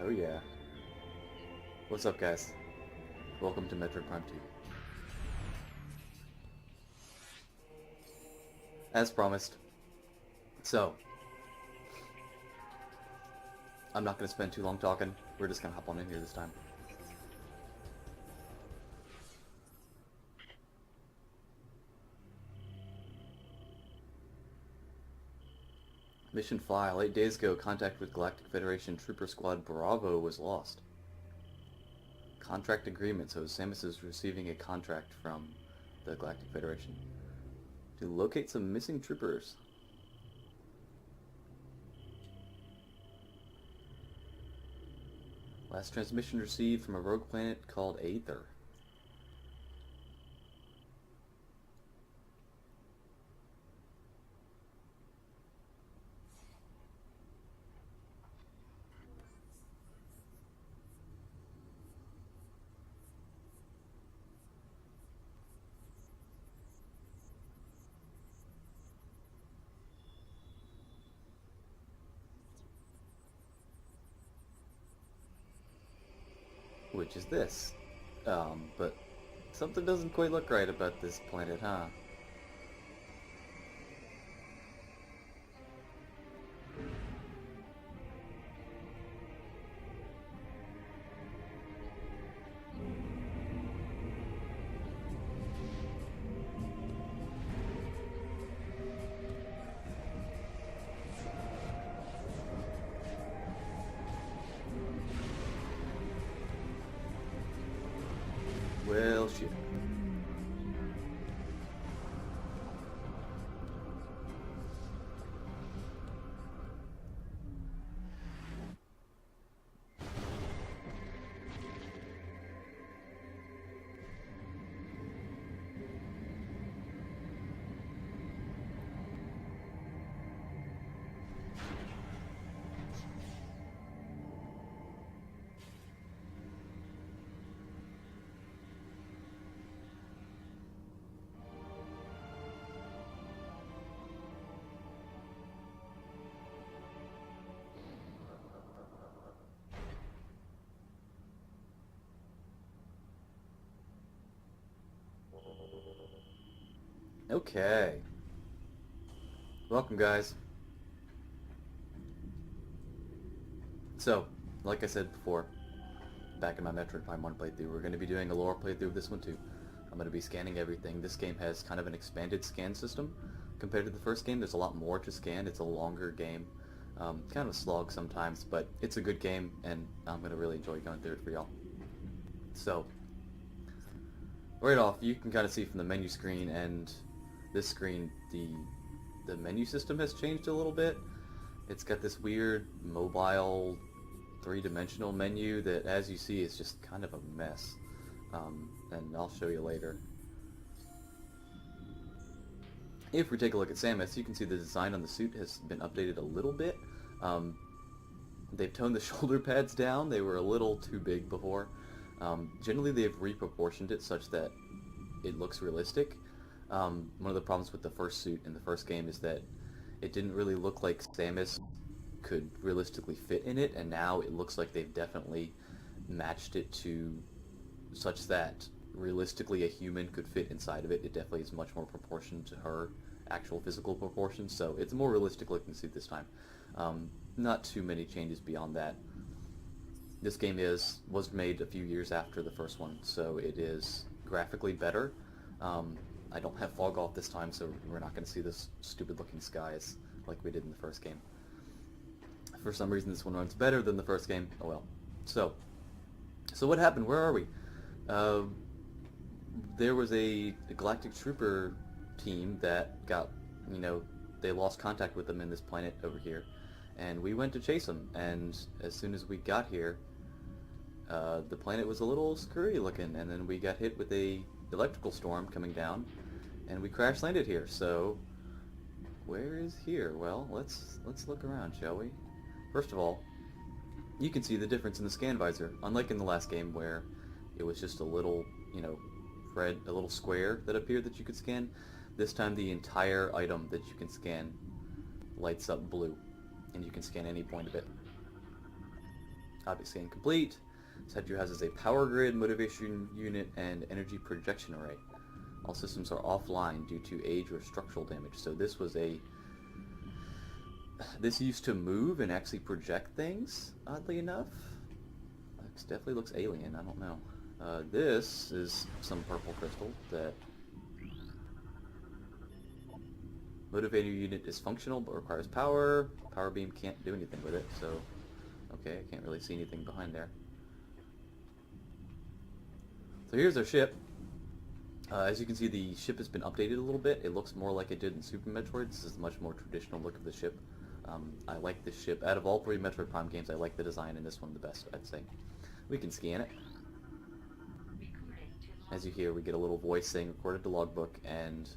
Oh yeah. What's up, guys? Welcome to Metroid Prime 2. As promised. So, I'm not going to spend too long talking. We're just going to hop on in here this time. Mission file. 8 days ago, contact with Galactic Federation Trooper Squad Bravo was lost. Contract agreement. So Samus is receiving a contract from the Galactic Federation to locate some missing troopers. Last transmission received from a rogue planet called Aether. Which is this. But something doesn't quite look right about this planet, huh? Well, shit. Okay. Welcome, guys. So, like I said before, back in my Metroid Prime 1 playthrough, we're going to be doing a lore playthrough of this one too. I'm going to be scanning everything. This game has kind of an expanded scan system compared to the first game. There's a lot more to scan. It's a longer game. Kind of a slog sometimes, but it's a good game, and I'm going to really enjoy going through it for y'all. So, right off, you can kind of see from the menu screen and this screen, the menu system has changed a little bit. It's got this weird mobile three-dimensional menu that, as you see, is just kind of a mess. And I'll show you later. If we take a look at Samus, you can see the design on the suit has been updated a little bit. They've toned the shoulder pads down. They were a little too big before. Generally, they've reproportioned it such that it looks realistic. One of the problems with the first suit in the first game is that it didn't really look like Samus could realistically fit in it, and now it looks like they've definitely matched it to such that realistically a human could fit inside of it. It definitely is much more proportioned to her actual physical proportions, so it's a more realistic looking suit this time. Not too many changes beyond that. This game was made a few years after the first one, so it is graphically better. I don't have fog off this time, so we're not going to see this stupid looking skies like we did in the first game. For some reason this one runs better than the first game. Oh well. So what happened? Where are we? There was a Galactic Trooper team that got, they lost contact with them in this planet over here. And we went to chase them, and as soon as we got here, the planet was a little screwy looking, and then we got hit with a electrical storm coming down, and we crash landed here. So where is here? Well, let's look around, shall we? First of all, you can see the difference in the scan visor. Unlike in the last game where it was just a little, a little square that appeared that you could scan, this time the entire item that you can scan lights up blue, and you can scan any point of it. Object scan complete. Sector houses a power grid, motivation unit, and energy projection array. All systems are offline due to age or structural damage. So this was a... This used to move and actually project things, oddly enough. This definitely looks alien, I don't know. This is some purple crystal that... Motivator unit is functional but requires power. Power beam can't do anything with it, so... Okay, I can't really see anything behind there. So here's our ship. As you can see, the ship has been updated a little bit. It looks more like it did in Super Metroid. This is a much more traditional look of the ship. I like this ship. Out of all three Metroid Prime games, I like the design in this one the best, I'd say. We can scan it. As you hear, we get a little voice saying recorded to logbook, and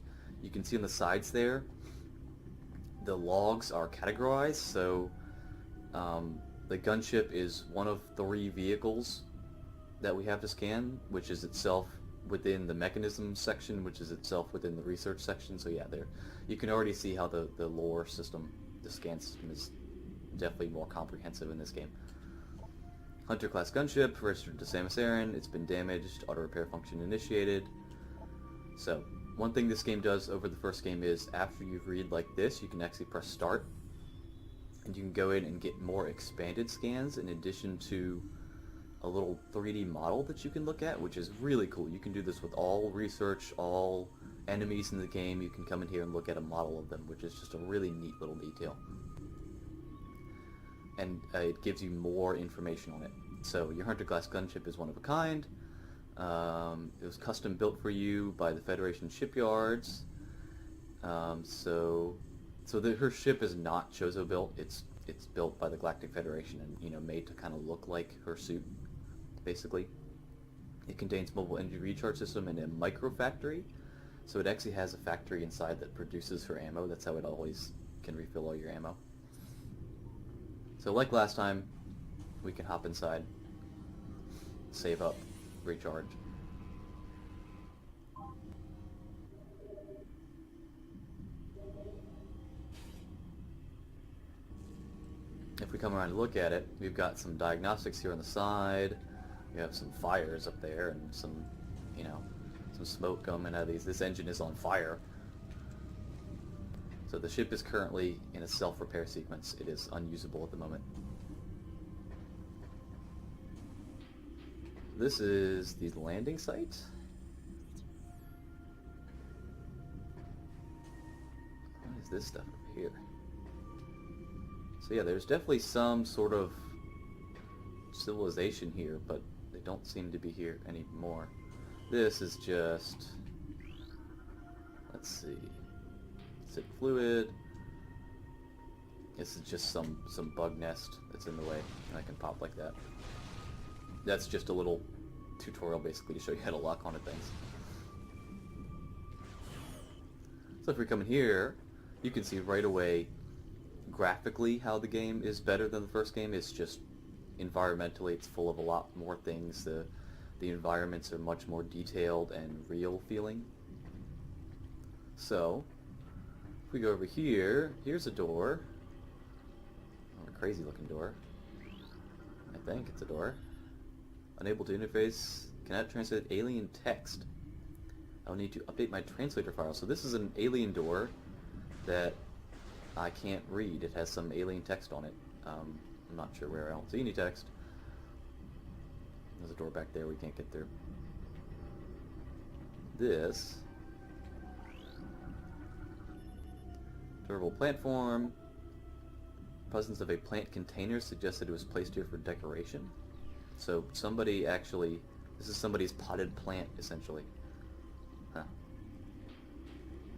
you can see on the sides there, the logs are categorized, so the gunship is one of 3 vehicles that we have to scan, which is itself within the mechanism section, which is itself within the research section. So yeah, there you can already see how the lore system, the scan system, is definitely more comprehensive in this game. Hunter class gunship, registered to Samus Aran. It's been damaged, auto repair function initiated. So one thing this game does over the first game is after you read like this, you can actually press start, and you can go in and get more expanded scans in addition to a little 3D model that you can look at, which is really cool. You can do this with all research, all enemies in the game. You can come in here and look at a model of them, which is just a really neat little detail. And it gives you more information on it. So your Hunter class gunship is one of a kind. It was custom built for you by the Federation shipyards. So her ship is not Chozo built. It's built by the Galactic Federation and made to kind of look like her suit, basically. It contains mobile energy recharge system and a micro factory. So it actually has a factory inside that produces her ammo. That's how it always can refill all your ammo. So like last time, we can hop inside, save up, recharge. If we come around and look at it, we've got some diagnostics here on the side. We have some fires up there and some smoke coming out of these. This engine is on fire. So the ship is currently in a self-repair sequence. It is unusable at the moment. This is the landing site. What is this stuff over here? So yeah, there's definitely some sort of civilization here, but they don't seem to be here anymore. This is just... Let's see... Sit fluid. This is just some bug nest that's in the way, and I can pop like that. That's just a little tutorial basically to show you how to lock onto things. So if we come in here, you can see right away graphically how the game is better than the first game. It's just environmentally it's full of a lot more things. The environments are much more detailed and real feeling. So if we go over here, here's a door. Oh, a crazy looking door. I think it's a door. Unable to interface, cannot translate alien text. I'll need to update my translator file. So this is an alien door that I can't read. It has some alien text on it. I'm not sure where. I don't see any text. There's a door back there we can't get through. This durable plant form. Presence of a plant container suggested it was placed here for decoration. So somebody actually, this is somebody's potted plant essentially. Huh.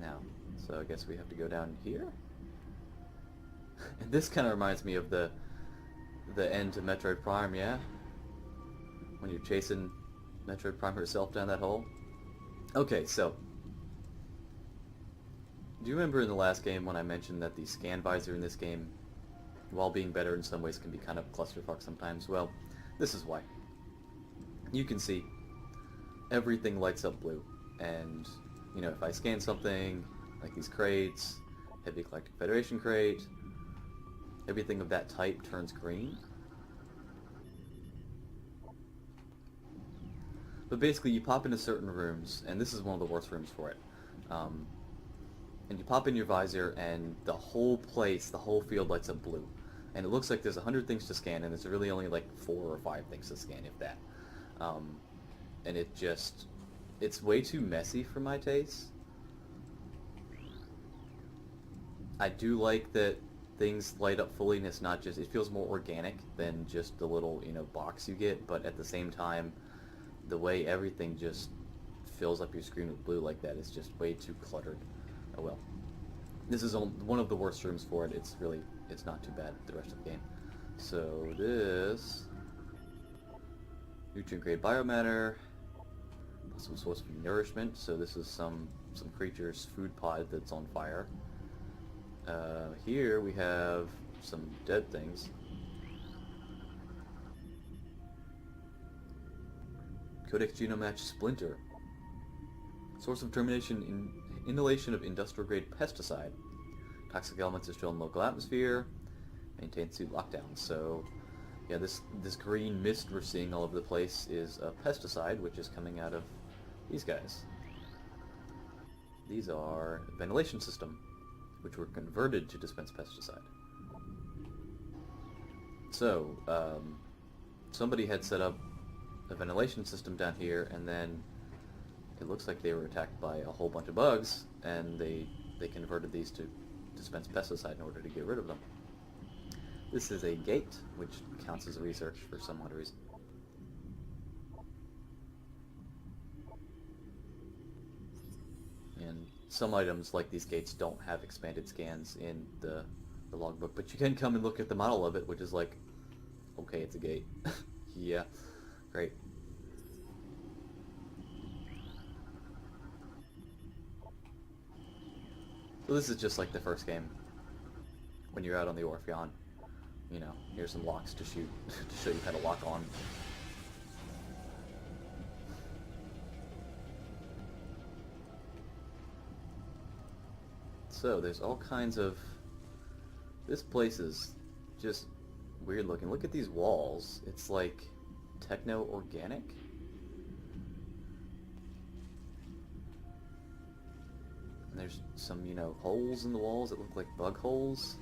Now, so I guess we have to go down here. And this kind of reminds me of the end to Metroid Prime, yeah? When you're chasing Metroid Prime herself down that hole. Okay, so do you remember in the last game when I mentioned that the scan visor in this game, while being better in some ways, can be kind of clusterfuck sometimes? Well, this is why. You can see everything lights up blue, and if I scan something like these crates, Heavy Galactic Federation crate, everything of that type turns green. But basically, you pop into certain rooms, and this is one of the worst rooms for it. Um, and you pop in your visor, and the whole place, the whole field lights up blue. And it looks like there's 100 things to scan, and there's really only like 4 or 5 things to scan, if that. Um, and it's way too messy for my taste. I do like that things light up fully, and it's not just, it feels more organic than just the little, box you get, but at the same time, the way everything just fills up your screen with blue like that is just way too cluttered. Oh well. This is one of the worst rooms for it. It's not too bad the rest of the game. So this nutrient grade biomatter, possible source of nourishment. So this is some creature's food pod that's on fire. Here we have some dead things. Codex Genome Match Splinter. Source of termination inhalation of industrial grade pesticide. Toxic elements are still in local atmosphere. Maintain suit lockdown. So, yeah, this green mist we're seeing all over the place is a pesticide, which is coming out of these guys. These are ventilation system, which were converted to dispense pesticide. So, somebody had set up a ventilation system down here, and then it looks like they were attacked by a whole bunch of bugs, and they converted these to dispense pesticide in order to get rid of them. This is a gate, which counts as research for some odd reason. And some items, like these gates, don't have expanded scans in the logbook, but you can come and look at the model of it, which is like, okay, it's a gate. Yeah, great. So this is just like the first game, when you're out on the Orpheon. Here's some locks to shoot, to show you how to lock on. So there's all kinds of... This place is just weird looking. Look at these walls. It's like techno-organic. And there's some, holes in the walls that look like bug holes.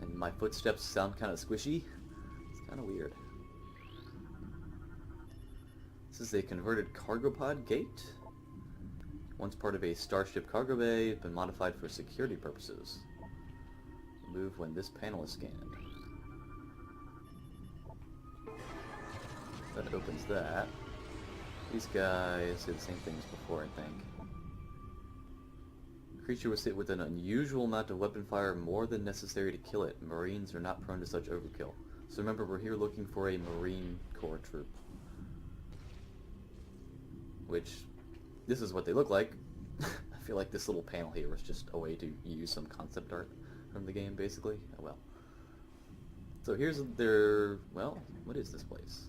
And my footsteps sound kind of squishy. It's kind of weird. This is a converted cargo pod gate. Once part of a starship cargo bay, been modified for security purposes. Move when this panel is scanned. That opens that. These guys do the same thing as before, I think. Creature was hit with an unusual amount of weapon fire, more than necessary to kill it. Marines are not prone to such overkill. So remember, we're here looking for a Marine Corps troop. Which, this is what they look like. I feel like this little panel here was just a way to use some concept art from the game, basically. Oh well. So here's their... well, what is this place?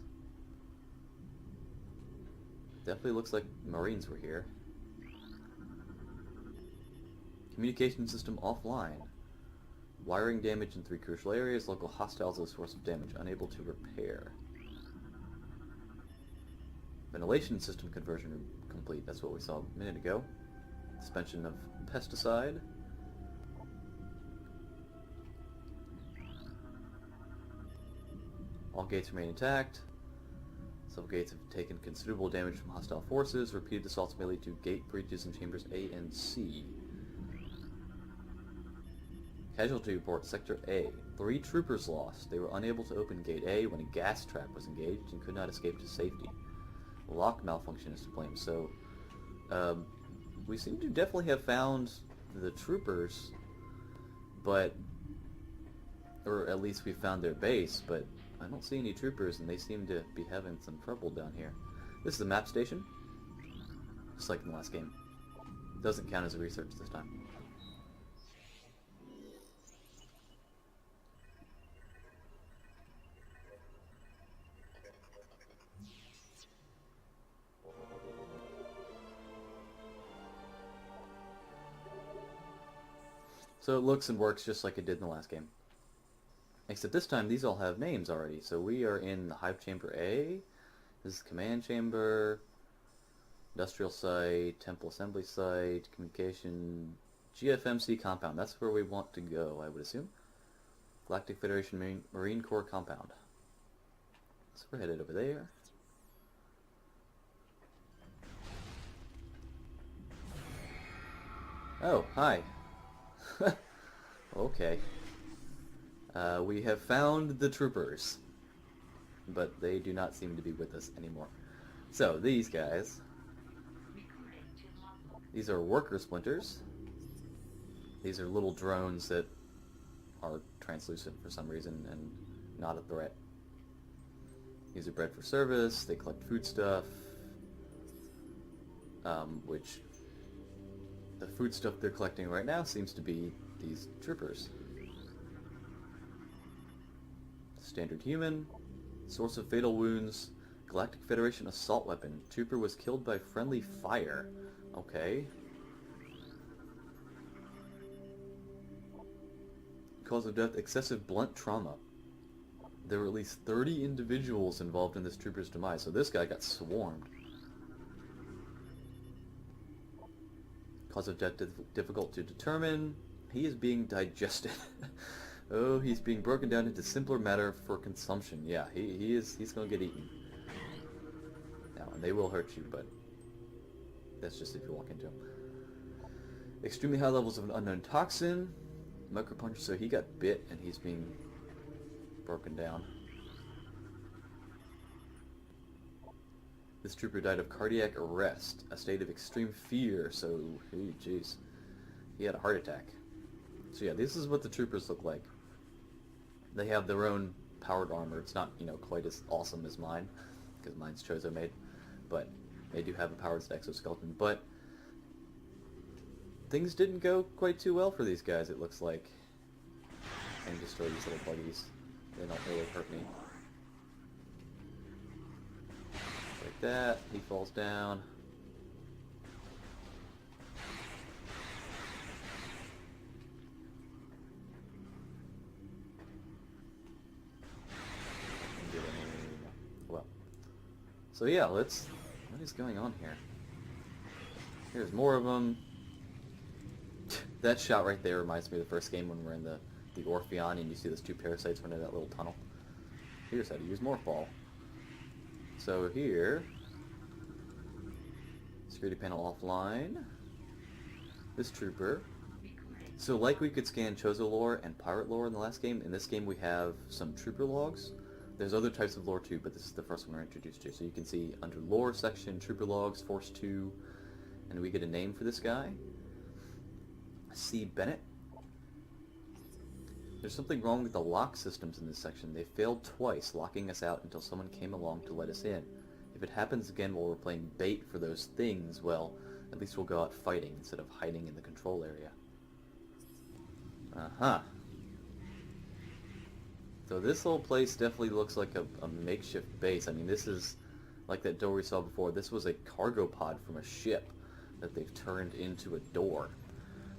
Definitely looks like Marines were here. Communication system offline. Wiring damage in 3 crucial areas. Local hostiles as a source of damage. Unable to repair. Ventilation system conversion complete. That's what we saw a minute ago. Suspension of pesticide. All gates remain intact. Several gates have taken considerable damage from hostile forces. Repeated assaults may lead to gate breaches in chambers A and C. Casualty report, Sector A. 3 troopers lost. They were unable to open Gate A when a gas trap was engaged and could not escape to safety. Lock malfunction is to blame. So, we seem to definitely have found the troopers, but... or at least we found their base, but I don't see any troopers, and they seem to be having some trouble down here. This is a map station, just like in the last game. Doesn't count as a research this time. So it looks and works just like it did in the last game. Except this time these all have names already. So we are in the Hive Chamber A, This is command chamber, industrial site, temple assembly site, communication, GFMC compound. That's where we want to go, I would assume. Galactic Federation Marine Corps compound. So we're headed over there. Oh, hi. Okay. We have found the troopers, but they do not seem to be with us anymore. So, these guys, these are worker splinters. These are little drones that are translucent for some reason and not a threat. These are bred for service, they collect foodstuff, which the foodstuff they're collecting right now seems to be these troopers. Standard human, source of fatal wounds, Galactic Federation assault weapon. Trooper was killed by friendly fire. Okay. Cause of death, excessive blunt trauma. There were at least 30 individuals involved in this trooper's demise, so this guy got swarmed. Cause of death difficult to determine. He is being digested. Oh, he's being broken down into simpler matter for consumption. Yeah, he's going to get eaten. Now, and they will hurt you, but that's just if you walk into them. Extremely high levels of an unknown toxin. Micropunch, so he got bit and he's being broken down. This trooper died of cardiac arrest, a state of extreme fear, so, hey, jeez. He had a heart attack. So yeah, this is what the troopers look like. They have their own powered armor. It's not, quite as awesome as mine, because mine's Chozo made, but they do have a powered exoskeleton. But things didn't go quite too well for these guys, it looks like. And destroy these little buggies. They don't really hurt me. Like that, he falls down. Well, so yeah, what is going on here? Here's more of them. That shot right there reminds me of the first game when we're in the Orpheon and you see those two parasites run into that little tunnel. Here's how to use Morphball. So here, security panel offline. This trooper. So like we could scan Chozo lore and pirate lore in the last game, in this game we have some trooper logs. There's other types of lore too, but this is the first one we're introduced to. So you can see under lore section, trooper logs, Force 2, and we get a name for this guy. C. Bennett. There's something wrong with the lock systems in this section. They failed twice, locking us out until someone came along to let us in. If it happens again while we're playing bait for those things, well, at least we'll go out fighting instead of hiding in the control area. Uh-huh. So this whole place definitely looks like a makeshift base. I mean, this is, like that door we saw before, this was a cargo pod from a ship that they've turned into a door.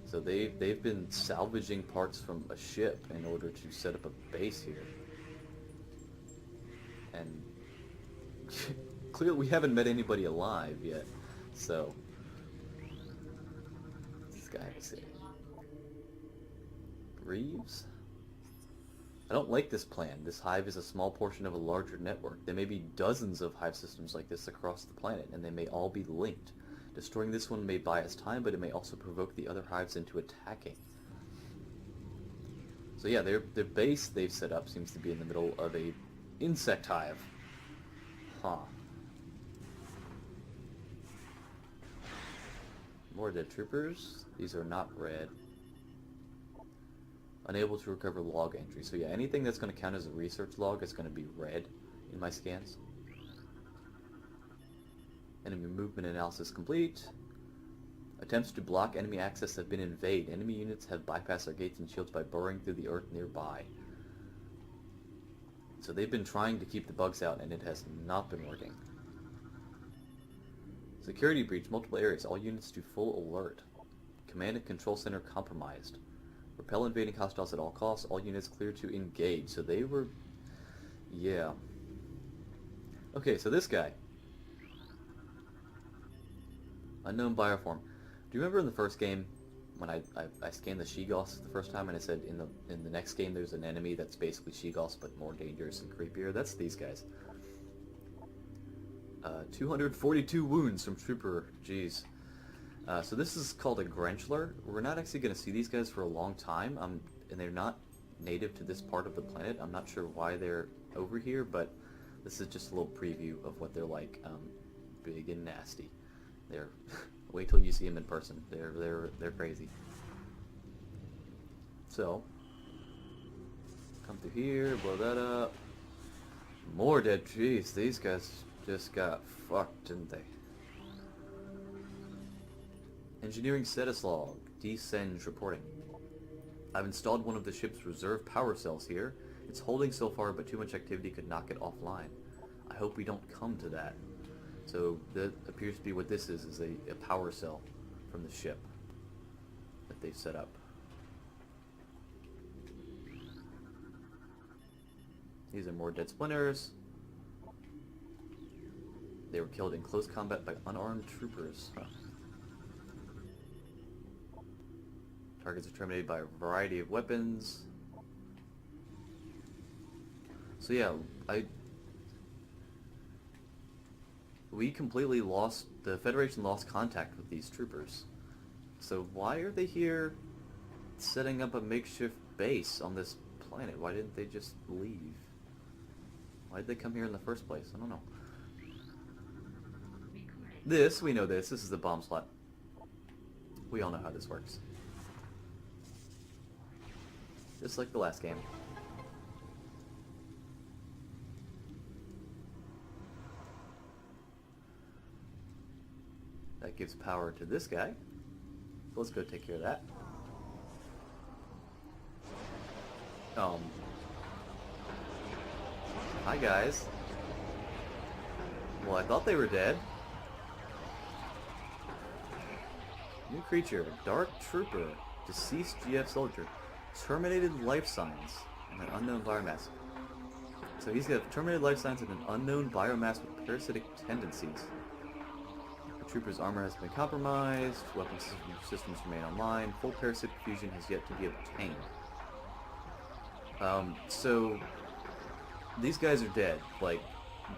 So they've been salvaging parts from a ship in order to set up a base here. And clearly we haven't met anybody alive yet, so this guy is Reeves? I don't like this plan. This hive is a small portion of a larger network. There may be dozens of hive systems like this across the planet, and they may all be linked. Destroying this one may buy us time, but it may also provoke the other hives into attacking. So yeah, their base they've set up seems to be in the middle of a insect hive. Huh. More dead troopers. These are not red. Unable to recover log entry. So yeah, anything that's going to count as a research log is going to be red in my scans. Enemy movement analysis complete. Attempts to block enemy access have been evaded. Enemy units have bypassed our gates and shields by burrowing through the earth nearby. So they've been trying to keep the bugs out, and it has not been working. Security breach, multiple areas, all units to full alert. Command and control center compromised. Repel invading hostiles at all costs, all units clear to engage. So they were... yeah. Okay, so this guy. Unknown bioform. Do you remember in the first game when I scanned the Sheegoss the first time and I said in the next game there's an enemy that's basically Sheegoss but more dangerous and creepier? That's these guys. 242 wounds from Trooper. Jeez. So this is called a Grenchler. We're not actually going to see these guys for a long time, and they're not native to this part of the planet. I'm not sure why they're over here, but this is just a little preview of what they're like. Big and nasty. They're wait till you see them in person. They're crazy. So come through here, blow that up. More dead trees. These guys just got fucked, didn't they? Engineering status log. Descend reporting. I've installed one of the ship's reserve power cells here. It's holding so far, but too much activity could knock it offline. I hope we don't come to that. So that appears to be what this is a power cell from the ship that they've set up. These are more dead splinters. They were killed in close combat by unarmed troopers. Huh. Targets are terminated by a variety of weapons. So yeah, we completely lost, the Federation lost contact with these troopers. So why are they here setting up a makeshift base on this planet? Why didn't they just leave? Why did they come here in the first place? I don't know. We know this. This is the bomb slot. We all know how this works. Just like the last game. That gives power to this guy. Let's go take care of that. Hi guys. Well, I thought they were dead. New creature, Dark Trooper, deceased GF soldier, terminated life signs, and an unknown biomass. So he's got terminated life signs and an unknown biomass with parasitic tendencies. The trooper's armor has been compromised, weapon systems remain online, full parasitic fusion has yet to be obtained. So these guys are dead, like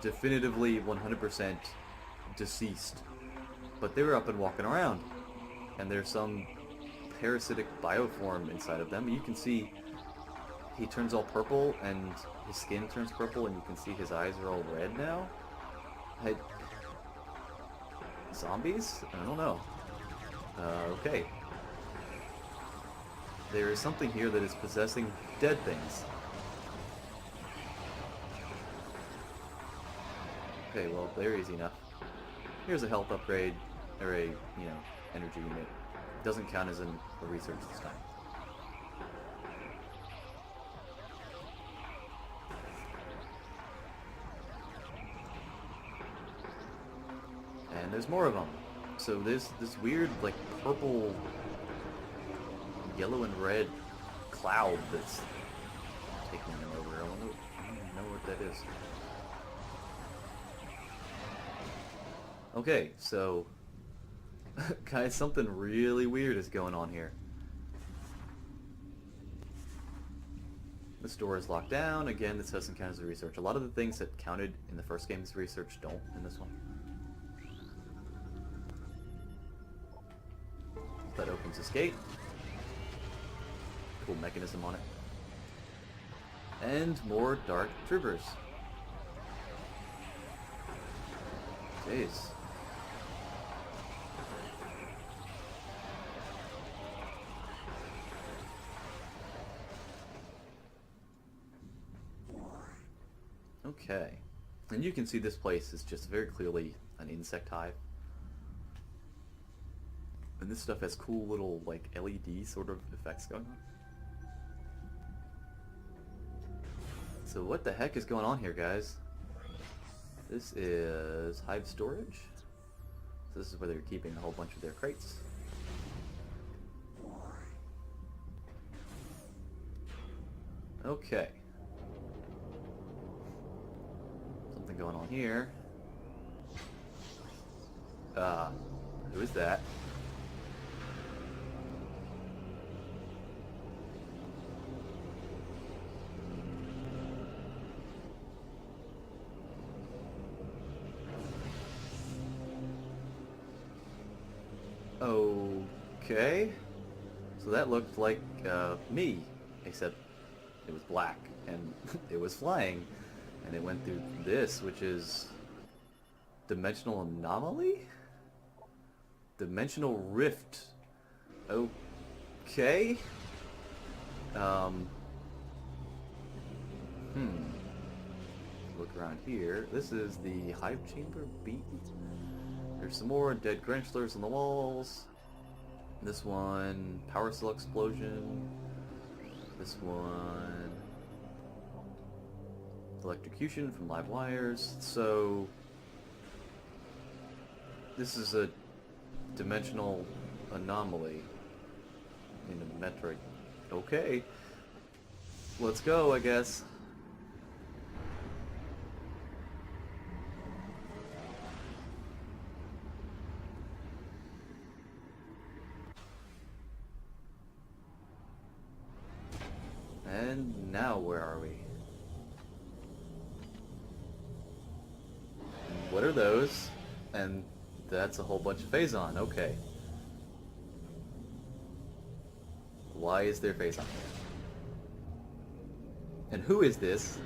definitively 100% deceased, but they were up and walking around, and there's some parasitic bioform inside of them. You can see he turns all purple and his skin turns purple and you can see his eyes are all red now. Zombies? I don't know. Okay. There is something here that is possessing dead things. Okay, well, they're easy enough. Here's a health upgrade, or a, energy unit. Doesn't count as a research this time. And there's more of them. So there's this weird, like, purple, yellow and red cloud that's taking them over. I don't know what that is. Okay, so guys, something really weird is going on here. This door is locked down. Again, this doesn't count as a research. A lot of the things that counted in the first game as research don't in this one. That opens this gate. Cool mechanism on it. And more dark troopers. Jeez. Okay. And you can see this place is just very clearly an insect hive. And this stuff has cool little, like, LED sort of effects going on. So what the heck is going on here, guys? This is hive storage. So this is where they're keeping a whole bunch of their crates. Nothing going on here. Who is that? Okay. So that looked like me, except it was black and it was flying, and it went through this, which is dimensional anomaly? Dimensional rift. Okay. Um. Look around here. This is the hive chamber B. There's some more dead Grenchlers on the walls. This one, power cell explosion. This one, electrocution from live wires. So this is a dimensional anomaly in a Metroid. Okay, let's go, I guess. And now where are we? What are those? And that's a whole bunch of Phazon, okay. Why is there Phazon here? And who is this?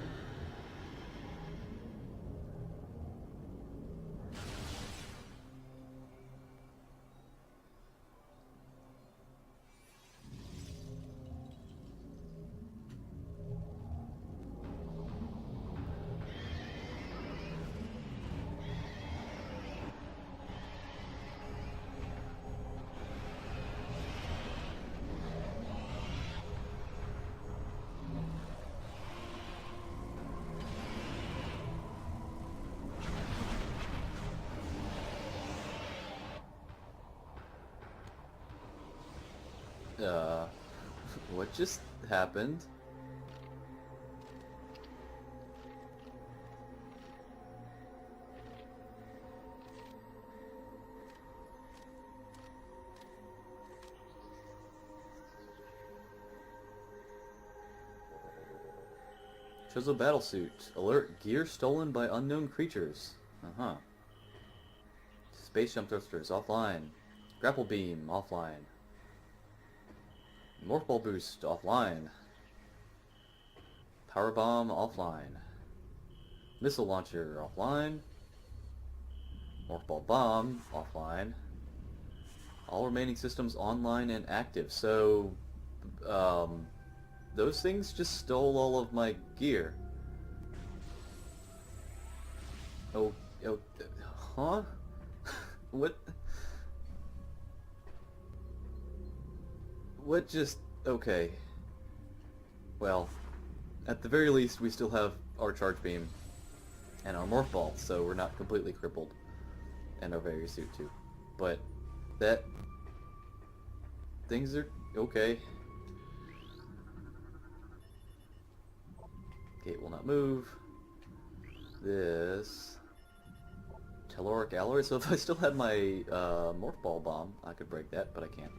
What just happened? Shows a battle suit. Alert, gear stolen by unknown creatures. Uh-huh. Space jump thrusters offline. Grapple beam offline. Morph ball boost offline. Power bomb offline. Missile launcher offline. Morph ball bomb offline. All remaining systems online and active. So, those things just stole all of my gear. Oh, huh? What? What just... okay. Well, at the very least, we still have our charge beam and our morph ball, so we're not completely crippled. And our various suit, too. But, that... things are okay. Gate will not move. This... Telluric alloy, so if I still had my morph ball bomb, I could break that, but I can't.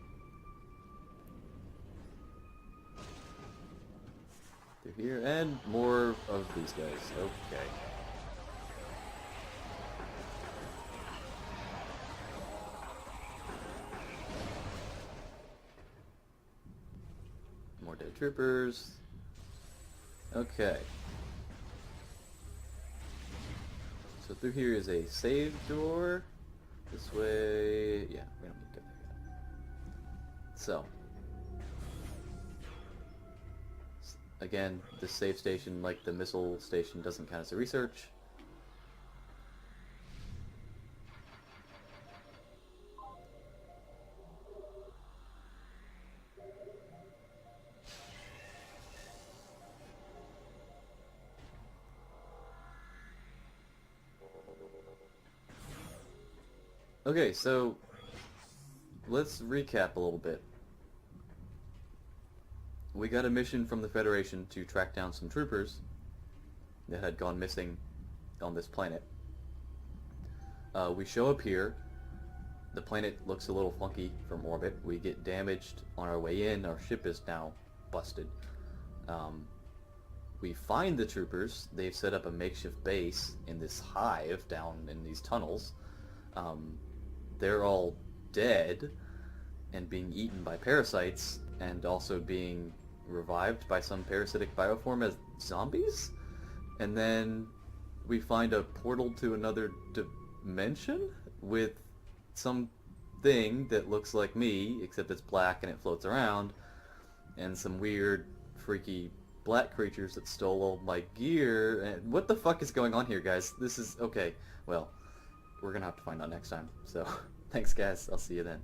Through here, and more of these guys. Okay. More dead troopers. Okay. So through here is a save door. This way... yeah, we don't need to go there yet. So. Again, this save station, like the missile station, doesn't count as a research. Okay, so let's recap a little bit. We got a mission from the Federation to track down some troopers that had gone missing on this planet. We show up here. The planet looks a little funky from orbit. We get damaged on our way in. Our ship is now busted. We find the troopers. They've set up a makeshift base in this hive down in these tunnels. They're all dead and being eaten by parasites and also being revived by some parasitic bioform as zombies. And then we find a portal to another dimension with some thing that looks like me, except it's black and it floats around, and some weird, freaky black creatures that stole all my gear. And what the fuck is going on here, guys? This is... okay, well, we're gonna have to find out next time. So, thanks guys, I'll see you then.